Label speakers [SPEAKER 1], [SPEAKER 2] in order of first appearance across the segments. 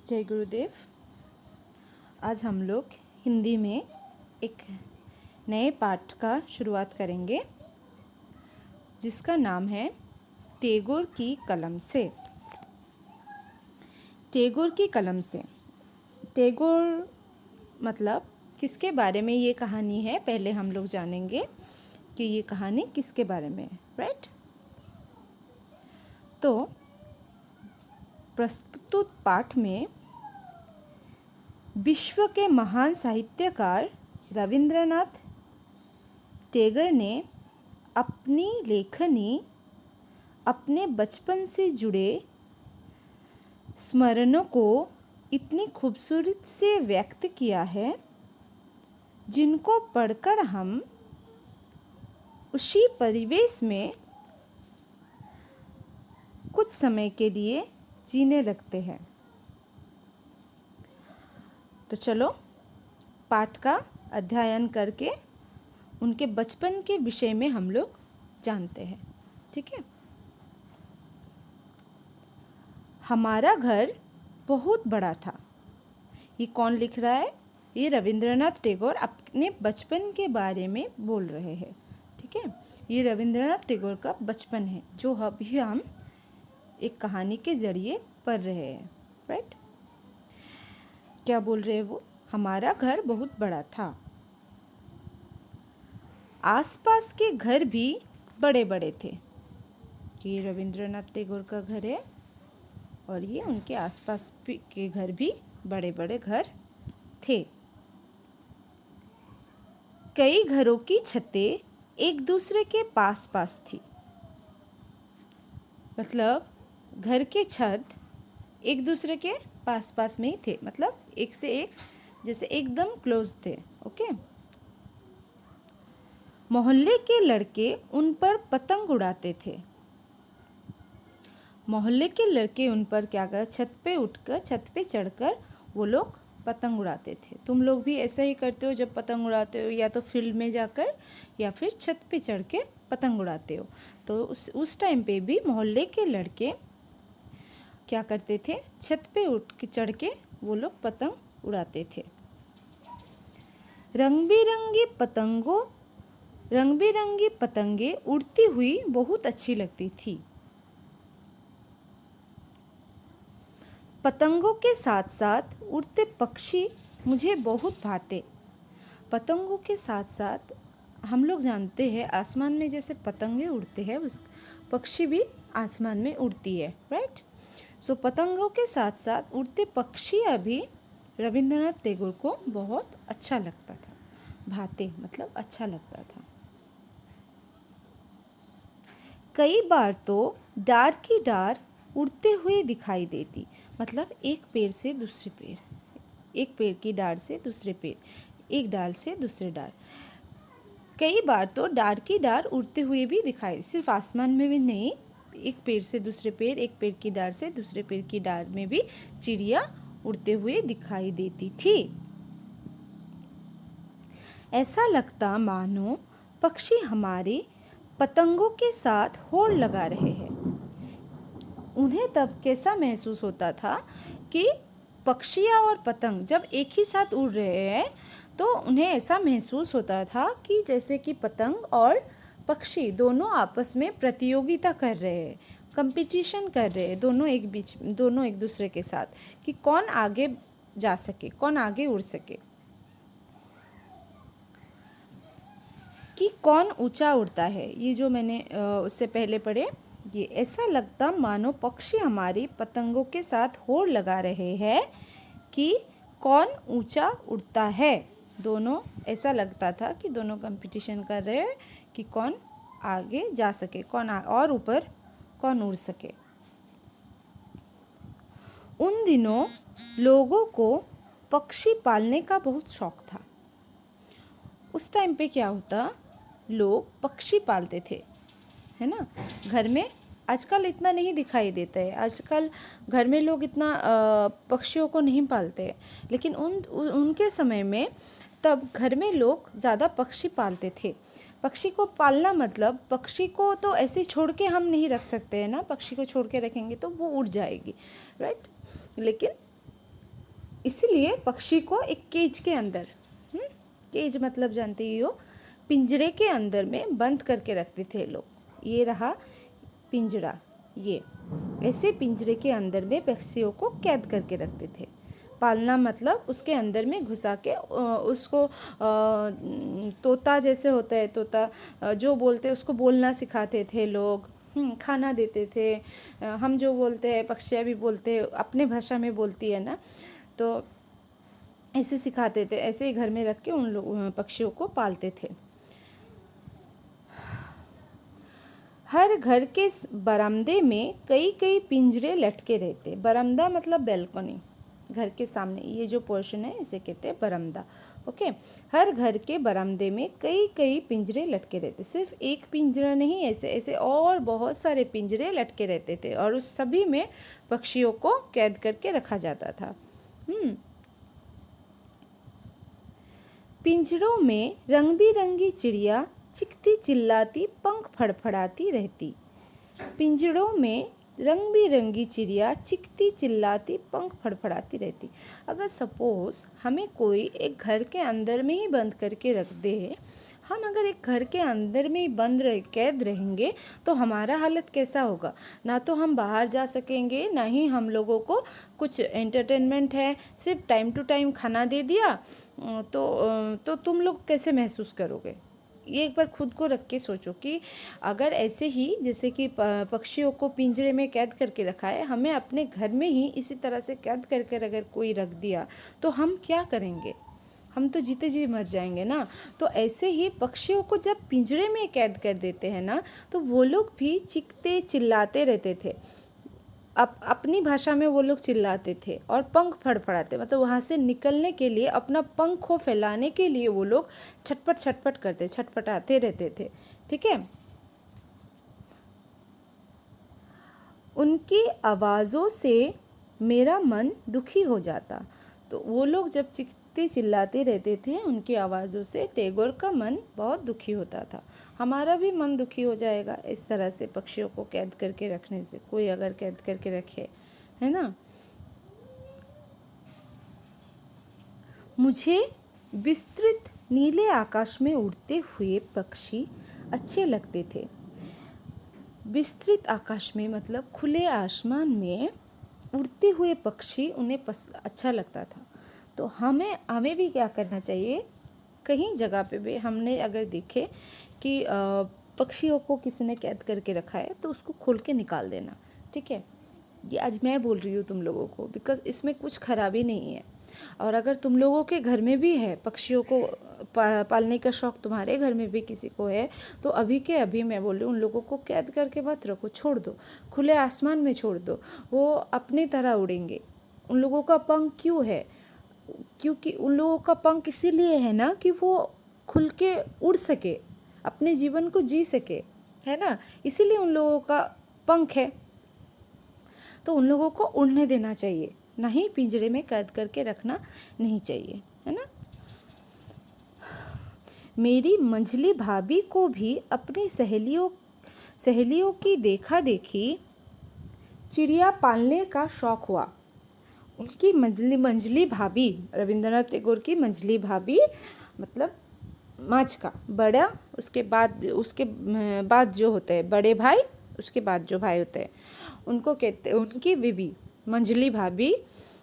[SPEAKER 1] जय गुरुदेव। आज हम लोग हिंदी में एक नए पाठ का शुरुआत करेंगे जिसका नाम है टैगोर की कलम से। टैगोर की कलम से। टैगोर मतलब किसके बारे में ये कहानी है, पहले हम लोग जानेंगे कि ये कहानी किसके बारे में है, राइट। तो प्रस्तुत पाठ में विश्व के महान साहित्यकार रविंद्रनाथ टैगोर ने अपनी लेखनी अपने बचपन से जुड़े स्मरणों को इतनी खूबसूरती से व्यक्त किया है जिनको पढ़कर हम उसी परिवेश में कुछ समय के लिए जीने लगते हैं। तो चलो पाठ का अध्ययन करके उनके बचपन के विषय में हम लोग जानते हैं, ठीक है। हमारा घर बहुत बड़ा था। ये कौन लिख रहा है? ये रविंद्रनाथ टैगोर अपने बचपन के बारे में बोल रहे हैं, ठीक है। ये रविंद्रनाथ टैगोर का बचपन है जो अभी हम एक कहानी के ज़रिए पढ़ रहे हैं, राइट। क्या बोल रहे हैं वो? हमारा घर बहुत बड़ा था। आसपास के घर भी बड़े बड़े थे। ये रविंद्रनाथ टैगोर का घर है और ये उनके आसपास के घर भी बड़े बड़े घर थे। कई घरों की छतें एक दूसरे के पास पास थी। मतलब घर के छत एक दूसरे के पास पास में ही थे, मतलब एक से एक जैसे एकदम क्लोज थे, ओके। मोहल्ले के लड़के उन पर पतंग उड़ाते थे। मोहल्ले के लड़के उन पर क्या कर छत पे चढ़कर वो लोग पतंग उड़ाते थे। तुम लोग भी ऐसा ही करते हो जब पतंग उड़ाते हो, या तो फील्ड में जाकर या फिर छत पे चढ़ के पतंग उड़ाते हो। तो उस टाइम पे भी मोहल्ले के लड़के क्या करते थे? छत पे चढ़ के वो लोग पतंग उड़ाते थे। रंग बिरंगी पतंगे उड़ती हुई बहुत अच्छी लगती थी। पतंगों के साथ साथ उड़ते पक्षी मुझे बहुत भाते। पतंगों के साथ साथ हम लोग जानते हैं आसमान में जैसे पतंगे उड़ते हैं, उस पक्षी भी आसमान में उड़ती है, राइट। सो पतंगों के साथ साथ उड़ते पक्षी अभी रविंद्रनाथ टैगोर को बहुत अच्छा लगता था। भाते मतलब अच्छा लगता था। कई बार तो डार की डार उड़ते हुए दिखाई देती। मतलब एक पेड़ से दूसरे पेड़, एक पेड़ की डार से दूसरे पेड़, एक डाल से दूसरे डाल। कई बार तो डार की डार उड़ते हुए भी दिखाई, सिर्फ आसमान में भी नहीं, एक पेड़ से दूसरे पेड़, एक पेड़ की डार से दूसरे पेड़ की डार में भी चिड़िया उड़ते हुए दिखाई देती थी। ऐसा लगता मानो पक्षी हमारे पतंगों के साथ होड़ लगा रहे हैं। उन्हें तब कैसा महसूस होता था कि पक्षियाँ और पतंग जब एक ही साथ उड़ रहे हैं तो उन्हें ऐसा महसूस होता था कि जैसे कि पतंग और पक्षी दोनों आपस में प्रतियोगिता कर रहे हैं, कंपटीशन कर रहे हैं, दोनों एक दूसरे के साथ कि कौन आगे जा सके, कौन आगे उड़ सके, कि कौन ऊंचा उड़ता है। ये जो मैंने उससे पहले पढ़े, ये ऐसा लगता मानो पक्षी हमारी पतंगों के साथ होड़ लगा रहे हैं कि कौन ऊंचा उड़ता है। दोनों ऐसा लगता था कि दोनों कंपटीशन कर रहे हैं कि कौन आगे जा सके, और ऊपर कौन उड़ सके। उन दिनों लोगों को पक्षी पालने का बहुत शौक था। उस टाइम पे क्या होता, लोग पक्षी पालते थे, है ना, घर में। आजकल इतना नहीं दिखाई देता है, आजकल घर में लोग इतना पक्षियों को नहीं पालते, लेकिन उनके समय में तब घर में लोग ज़्यादा पक्षी पालते थे। पक्षी को पालना मतलब पक्षी को तो ऐसे छोड़ के हम नहीं रख सकते हैं ना, पक्षी को छोड़ के रखेंगे तो वो उड़ जाएगी, राइट। लेकिन इसलिए पक्षी को एक केज के अंदर, केज मतलब जानते ही हो, पिंजरे के अंदर में बंद करके रखते थे लोग। ये रहा पिंजरा, ये ऐसे पिंजरे के अंदर में पक्षियों को कैद करके रखते थे। पालना मतलब उसके अंदर में घुसा के उसको तोता जैसे होता है, तोता जो बोलते उसको बोलना सिखाते थे लोग, खाना देते थे। हम जो बोलते हैं पक्षियाँ भी बोलते हैं, अपने भाषा में बोलती है ना, तो ऐसे सिखाते थे। ऐसे ही घर में रख के उन लोग पक्षियों को पालते थे। हर घर के बरामदे में कई कई पिंजरे लटके रहते। बरामदा मतलब बैल्कनी, घर के सामने ये जो पोर्शन है इसे कहते हैं बरामदा। ओके, हर घर के बरामदे में कई कई पिंजरे लटके रहते। सिर्फ एक पिंजरा नहीं, ऐसे ऐसे और बहुत सारे पिंजरे लटके रहते थे, और उस सभी में पक्षियों को कैद करके रखा जाता था। पिंजरों में रंग बिरंगी चिड़िया चिकती चिल्लाती पंख फड़फड़ाती रहती। पिंजरों में रंग बिरंगी चिड़िया चिकती चिल्लाती पंख फड़फड़ाती रहती। अगर सपोज हमें कोई एक घर के अंदर में ही बंद करके रख दे, हम अगर एक घर के अंदर में ही बंद रह कैद रहेंगे तो हमारा हालत कैसा होगा। ना तो हम बाहर जा सकेंगे, ना ही हम लोगों को कुछ एंटरटेनमेंट है। सिर्फ टाइम टू टाइम खाना दे दिया तो तुम लोग कैसे महसूस करोगे। ये एक बार खुद को रख के सोचो कि अगर ऐसे ही जैसे कि पक्षियों को पिंजरे में कैद करके रखा है, हमें अपने घर में ही इसी तरह से कैद करके अगर कोई रख दिया तो हम क्या करेंगे। हम तो जीते जी मर जाएंगे ना। तो ऐसे ही पक्षियों को जब पिंजरे में कैद कर देते हैं ना, तो वो लोग भी चीखते चिल्लाते रहते थे। अपनी भाषा में वो लोग चिल्लाते थे और पंख फड़फड़ाते, मतलब वहाँ से निकलने के लिए, अपना पंख को फैलाने के लिए वो लोग छटपट छटपट करते, छटपटाते रहते थे। ठीक है, उनकी आवाज़ों से मेरा मन दुखी हो जाता। तो वो लोग जब चीखते चिल्लाते रहते थे, उनकी आवाज़ों से टैगोर का मन बहुत दुखी होता था। हमारा भी मन दुखी हो जाएगा इस तरह से पक्षियों को कैद करके रखने से, कोई अगर कैद करके रखे, है ना। मुझे विस्तृत नीले आकाश में उड़ते हुए पक्षी अच्छे लगते थे। विस्तृत आकाश में मतलब खुले आसमान में उड़ते हुए पक्षी उन्हें अच्छा लगता था। तो हमें भी क्या करना चाहिए, कहीं जगह पे भी हमने अगर देखे कि पक्षियों को किसी ने कैद करके रखा है तो उसको खोल के निकाल देना। ठीक है, ये आज मैं बोल रही हूँ तुम लोगों को, बिकॉज इसमें कुछ खराबी नहीं है। और अगर तुम लोगों के घर में भी है पक्षियों को पालने का शौक़, तुम्हारे घर में भी किसी को है, तो अभी के अभी मैं बोल रही हूँ, उन लोगों को कैद करके मत रखो, छोड़ दो, खुले आसमान में छोड़ दो, वो अपनी तरह उड़ेंगे। उन लोगों का पंख क्यों है, क्योंकि उन लोगों का पंख इसीलिए है ना कि वो खुल के उड़ सके, अपने जीवन को जी सके, है ना, इसीलिए उन लोगों का पंख है। तो उन लोगों को उड़ने देना चाहिए, ना ही पिंजरे में कैद करके रखना नहीं चाहिए, है ना। मेरी मंझली भाभी को भी अपनी सहेलियों की देखा देखी चिड़िया पालने का शौक़ हुआ। उनकी मंझली भाभी, रविंद्रनाथ टैगोर की मंझली भाभी मतलब माँच का बड़ा, उसके बाद जो होते हैं बड़े भाई, उसके बाद जो भाई होते हैं उनको कहते हैं, उनकी बीबी मंझली भाभी,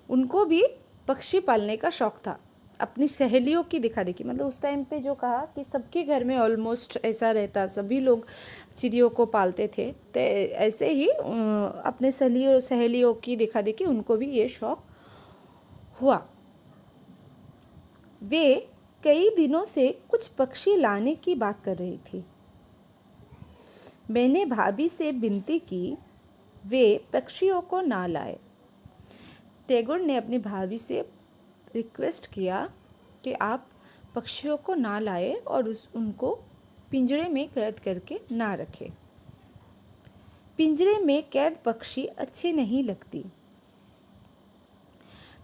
[SPEAKER 1] उनको भी पक्षी पालने का शौक़ था। अपनी सहेलियों की दिखा देखी, मतलब उस टाइम पे जो कहा कि सबके घर में ऑलमोस्ट ऐसा रहता, सभी लोग चिड़ियों को पालते थे, तो ऐसे ही अपने सहेलियों की दिखा देखी उनको भी ये शौक़ हुआ। वे कई दिनों से कुछ पक्षी लाने की बात कर रही थी। मैंने भाभी से विनती की वे पक्षियों को ना लाए। टैगोर ने अपनी भाभी से रिक्वेस्ट किया कि आप पक्षियों को ना लाए और उनको पिंजरे में कैद करके ना रखें। पिंजरे में कैद पक्षी अच्छे नहीं लगती।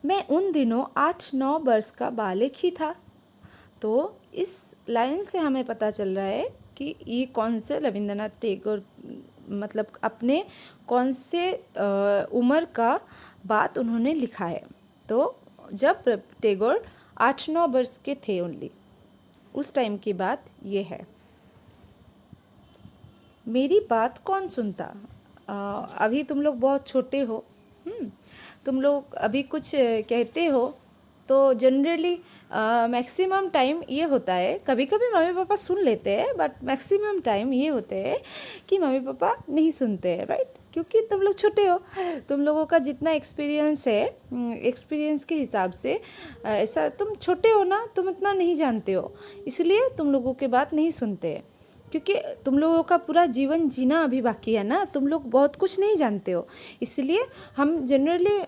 [SPEAKER 1] मैं उन दिनों 8-9 वर्ष का बालक ही था। तो इस लाइन से हमें पता चल रहा है कि ये कौन से रविंद्रनाथ टैगोर मतलब अपने कौन से उम्र का बात उन्होंने लिखा है। तो जब टैगोर 8-9 वर्ष के थे ओनली, उस टाइम की बात ये है। मेरी बात कौन सुनता? अभी तुम लोग बहुत छोटे हो, तुम लोग अभी कुछ कहते हो तो जनरली मैक्सिमम टाइम ये होता है, कभी कभी मम्मी पापा सुन लेते हैं, बट मैक्सिमम टाइम ये होते हैं कि मम्मी पापा नहीं सुनते हैं, राइट? क्योंकि तुम लोग छोटे हो, तुम लोगों का जितना एक्सपीरियंस है, एक्सपीरियंस के हिसाब से ऐसा, तुम छोटे हो ना, तुम इतना नहीं जानते हो, इसलिए तुम लोगों की बात नहीं सुनते हैं। क्योंकि तुम लोगों का पूरा जीवन जीना अभी बाकी है ना, तुम लोग बहुत कुछ नहीं जानते हो, इसलिए हम जनरली,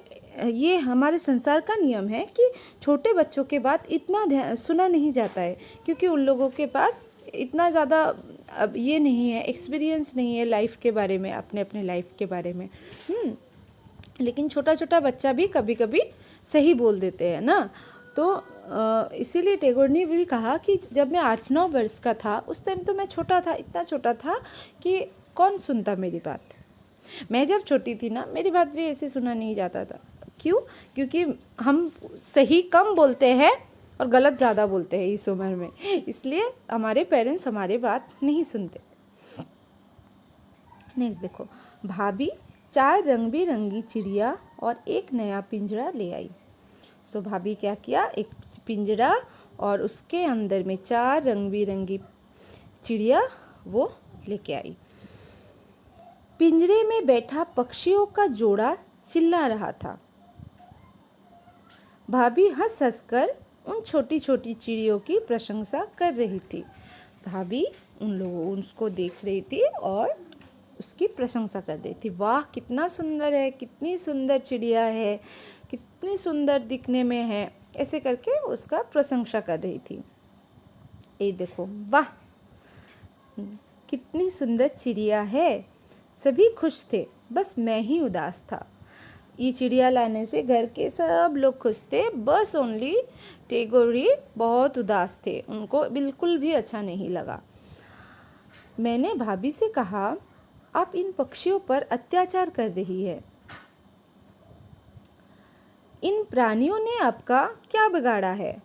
[SPEAKER 1] ये हमारे संसार का नियम है कि छोटे बच्चों के बात इतना सुना नहीं जाता है, क्योंकि उन लोगों के पास इतना ज़्यादा अब ये नहीं है, एक्सपीरियंस नहीं है लाइफ के बारे में, अपने अपने लाइफ के बारे में। लेकिन छोटा छोटा बच्चा भी कभी कभी सही बोल देते हैं ना। तो इसीलिए टैगोर ने भी कहा कि जब मैं 8-9 वर्ष का था, उस टाइम तो मैं छोटा था, इतना छोटा था कि कौन सुनता मेरी बात। मैं जब छोटी थी ना, मेरी बात भी ऐसे सुना नहीं जाता था। क्यों? क्योंकि हम सही कम बोलते हैं और गलत ज़्यादा बोलते हैं इस उम्र में, इसलिए हमारे पेरेंट्स हमारी बात नहीं सुनते। नेक्स्ट देखो, भाभी 4 रंग बिरंगी चिड़िया और एक नया पिंजरा ले आई। सो भाभी क्या किया, एक पिंजरा और उसके अंदर में 4 रंग बिरंगी चिड़िया वो लेके आई। पिंजरे में बैठा पक्षियों का जोड़ा चिल्ला रहा था। भाभी हंस हंस कर उन छोटी छोटी चिड़ियों की प्रशंसा कर रही थी। भाभी उन लोगों उसको देख रही थी और उसकी प्रशंसा कर रही थी। वाह, कितना सुंदर है, कितनी सुंदर चिड़िया है, कितनी सुंदर दिखने में है, ऐसे करके उसका प्रशंसा कर रही थी। ये देखो, वाह कितनी सुंदर चिड़िया है। सभी खुश थे, बस मैं ही उदास था। ये चिड़िया लाने से घर के सब लोग खुश थे, बस ओनली टैगोर ही बहुत उदास थे, उनको बिल्कुल भी अच्छा नहीं लगा। मैंने भाभी से कहा, आप इन पक्षियों पर अत्याचार कर रही है। इन प्राणियों ने आपका क्या बिगाड़ा है?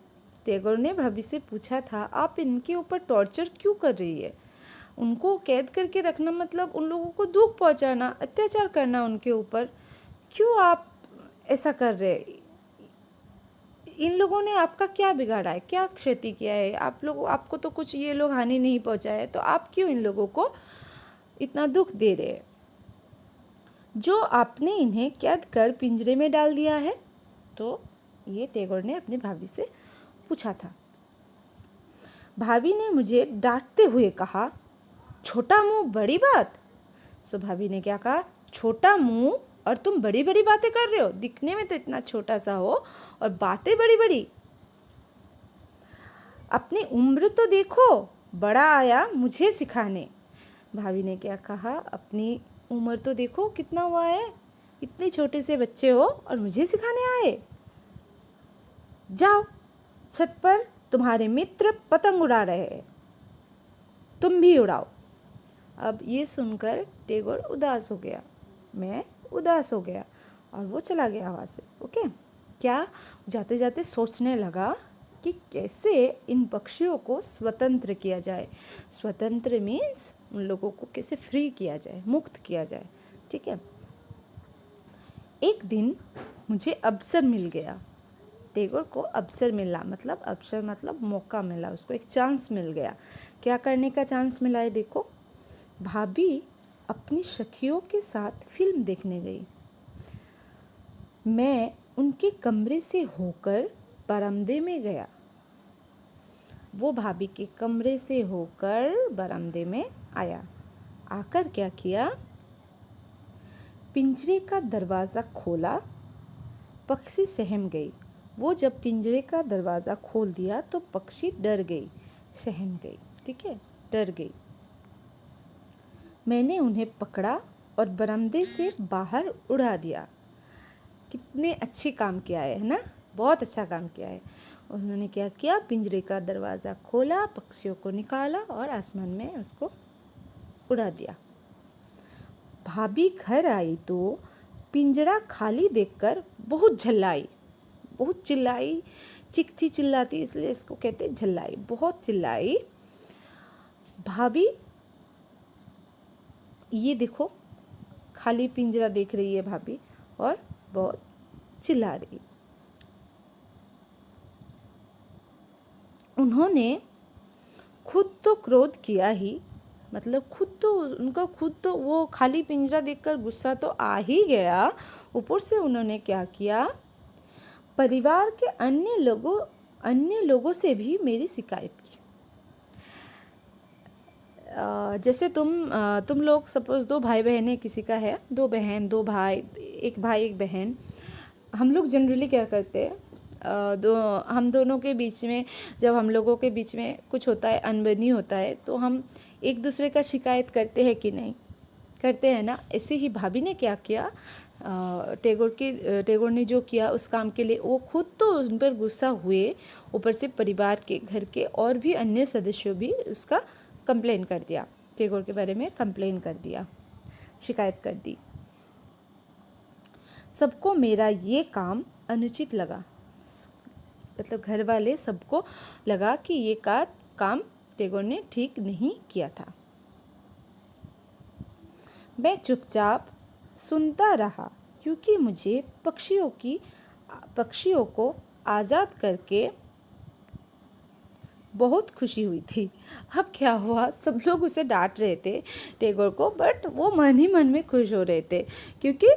[SPEAKER 1] टैगोर ने भाभी से पूछा था, आप इनके ऊपर टॉर्चर क्यों कर रही है? उनको कैद करके रखना मतलब उन लोगों को दुख पहुंचाना, अत्याचार करना उनके ऊपर। क्यों आप ऐसा कर रहे? इन लोगों ने आपका क्या बिगाड़ा है, क्या क्षति किया है? आपको तो कुछ ये लोग हानि नहीं पहुंचाया है, तो आप क्यों इन लोगों को इतना दुख दे रहे हैं? जो आपने इन्हें कैद कर पिंजरे में डाल दिया है? तो ये टैगोर ने अपनी भाभी से पूछा था। भाभी ने मुझे डांटते हुए कहा, छोटा मुंह बड़ी बात। सो भाभी ने क्या कहा, छोटा मुंह और तुम बड़ी बड़ी बातें कर रहे हो, दिखने में तो इतना छोटा सा हो और बातें बड़ी बड़ी। अपनी उम्र तो देखो, बड़ा आया मुझे सिखाने। भाभी ने क्या कहा, अपनी उम्र तो देखो कितना हुआ है, इतने छोटे से बच्चे हो और मुझे सिखाने आए। जाओ, छत पर तुम्हारे मित्र पतंग उड़ा रहे हैं, तुम भी उड़ाओ। अब ये सुनकर टैगोर उदास हो गया, मैं उदास हो गया और वो चला गया वहाँ से। ओके, क्या जाते जाते सोचने लगा कि कैसे इन पक्षियों को स्वतंत्र किया जाए। स्वतंत्र मीन्स उन लोगों को कैसे फ्री किया जाए, मुक्त किया जाए। ठीक है, एक दिन मुझे अवसर मिल गया। टैगोर को अवसर मिला, मतलब अवसर मतलब मौका मिला, उसको एक चांस मिल गया। क्या करने का चांस मिला है? देखो, भाभी अपनी सखियों के साथ फिल्म देखने गई। मैं उनके कमरे से होकर बरामदे में गया। वो भाभी के कमरे से होकर बरामदे में आया। आकर क्या किया, पिंजरे का दरवाज़ा खोला। पक्षी सहम गई। वो जब पिंजरे का दरवाज़ा खोल दिया तो पक्षी डर गई, सहम गई। ठीक है, डर गई। मैंने उन्हें पकड़ा और बरामदे से बाहर उड़ा दिया। कितने अच्छे काम किया है ना, बहुत अच्छा काम किया है। उन्होंने क्या किया, पिंजरे का दरवाज़ा खोला, पक्षियों को निकाला और आसमान में उसको उड़ा दिया। भाभी घर आई तो पिंजरा खाली देखकर बहुत झल्लाई। बहुत चिल्लाई, चीखती चिल्लाती, इसलिए इसको कहते हैं झल्लाई। बहुत चिल्लाई, भाभी ये देखो, खाली पिंजरा देख रही है भाभी और बहुत चिल्ला रही। उन्होंने खुद तो क्रोध किया ही, मतलब खुद तो वो खाली पिंजरा देखकर गुस्सा तो आ ही गया, ऊपर से उन्होंने क्या किया, परिवार के अन्य लोगों से भी मेरी शिकायत की। जैसे तुम लोग सपोज़ 2 भाई बहन है, किसी का है 2 बहन 2 भाई, एक भाई एक बहन, हम लोग जनरली क्या करते हैं, हम दोनों के बीच में, जब हम लोगों के बीच में कुछ होता है, अनबनी होता है, तो हम एक दूसरे का शिकायत करते हैं कि नहीं, करते हैं ना। ऐसे ही भाभी ने क्या किया, टैगोर ने जो किया उस काम के लिए वो खुद तो उन पर गुस्सा हुए, ऊपर से परिवार के, घर के और भी अन्य सदस्यों भी उसका कंप्लेन कर दिया, टैगोर के बारे में कंप्लेन कर दिया, शिकायत कर दी। सबको मेरा ये काम अनुचित लगा, मतलब घर वाले सबको लगा कि ये काम टैगोर ने ठीक नहीं किया था। मैं चुपचाप सुनता रहा, क्योंकि मुझे पक्षियों को आज़ाद करके बहुत खुशी हुई थी। अब क्या हुआ, सब लोग उसे डांट रहे थे टैगोर को, बट वो मन ही मन में खुश हो रहे थे, क्योंकि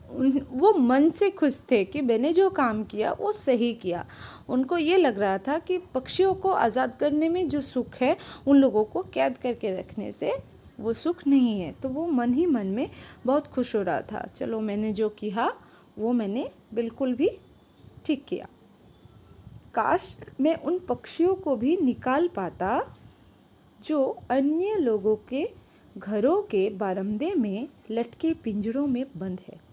[SPEAKER 1] वो मन से खुश थे कि मैंने जो काम किया वो सही किया। उनको ये लग रहा था कि पक्षियों को आज़ाद करने में जो सुख है, उन लोगों को कैद करके रखने से वो सुख नहीं है। तो वो मन ही मन में बहुत खुश हो रहा था, चलो मैंने जो किया वो मैंने बिल्कुल भी ठीक किया। काश मैं उन पक्षियों को भी निकाल पाता जो अन्य लोगों के घरों के बरामदे में लटके पिंजरों में बंद है।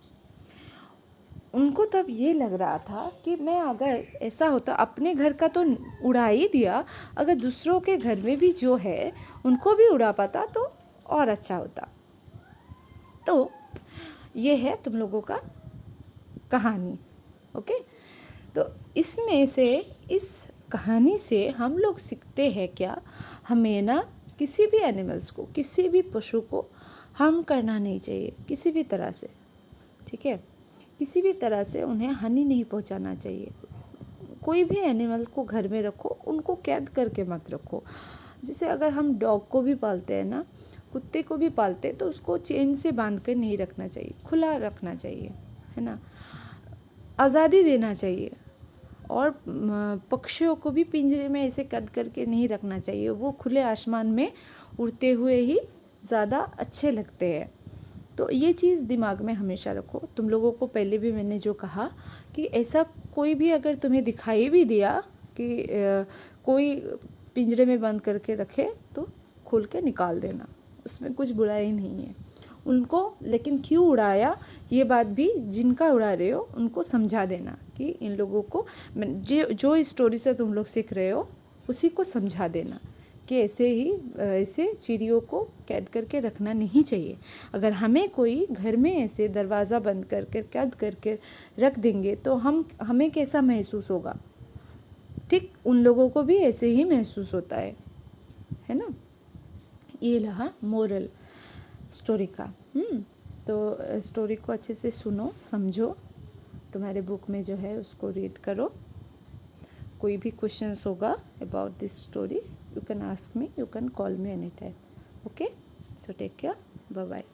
[SPEAKER 1] उनको तब ये लग रहा था कि मैं अगर ऐसा होता, अपने घर का तो उड़ा ही दिया, अगर दूसरों के घर में भी जो है उनको भी उड़ा पाता तो और अच्छा होता। तो ये है तुम लोगों का कहानी, ओके। तो इसमें से, इस कहानी से हम लोग सीखते हैं क्या, हमें ना किसी भी एनिमल्स को, किसी भी पशु को हार्म करना नहीं चाहिए किसी भी तरह से, ठीक है। किसी भी तरह से उन्हें हानि नहीं पहुंचाना चाहिए। कोई भी एनिमल को घर में रखो, उनको कैद करके मत रखो। जैसे अगर हम डॉग को भी पालते हैं ना, कुत्ते को भी पालते हैं, तो उसको चेन से बांध कर नहीं रखना चाहिए, खुला रखना चाहिए, है ना, आज़ादी देना चाहिए। और पक्षियों को भी पिंजरे में ऐसे कैद करके नहीं रखना चाहिए, वो खुले आसमान में उड़ते हुए ही ज़्यादा अच्छे लगते हैं। तो ये चीज़ दिमाग में हमेशा रखो। तुम लोगों को पहले भी मैंने जो कहा कि ऐसा कोई भी अगर तुम्हें दिखाई भी दिया कि कोई पिंजरे में बंद करके रखे, तो खोल के निकाल देना, उसमें कुछ बुराई नहीं है उनको। लेकिन क्यों उड़ाया, ये बात भी जिनका उड़ा रहे हो उनको समझा देना कि इन लोगों को, जो स्टोरी से तुम लोग सीख रहे हो उसी को समझा देना कि ऐसे चिड़ियों को कैद करके रखना नहीं चाहिए। अगर हमें कोई घर में ऐसे दरवाज़ा बंद करके कैद करके रख देंगे तो हमें कैसा महसूस होगा, ठीक उन लोगों को भी ऐसे ही महसूस होता है ना। ये रहा मोरल स्टोरी का। तो स्टोरी को अच्छे से सुनो, समझो, तुम्हारे बुक में जो है उसको रीड करो। कोई भी क्वेश्चंस होगा about this story, you can ask me, you can call me anytime. Okay, so take care, bye bye.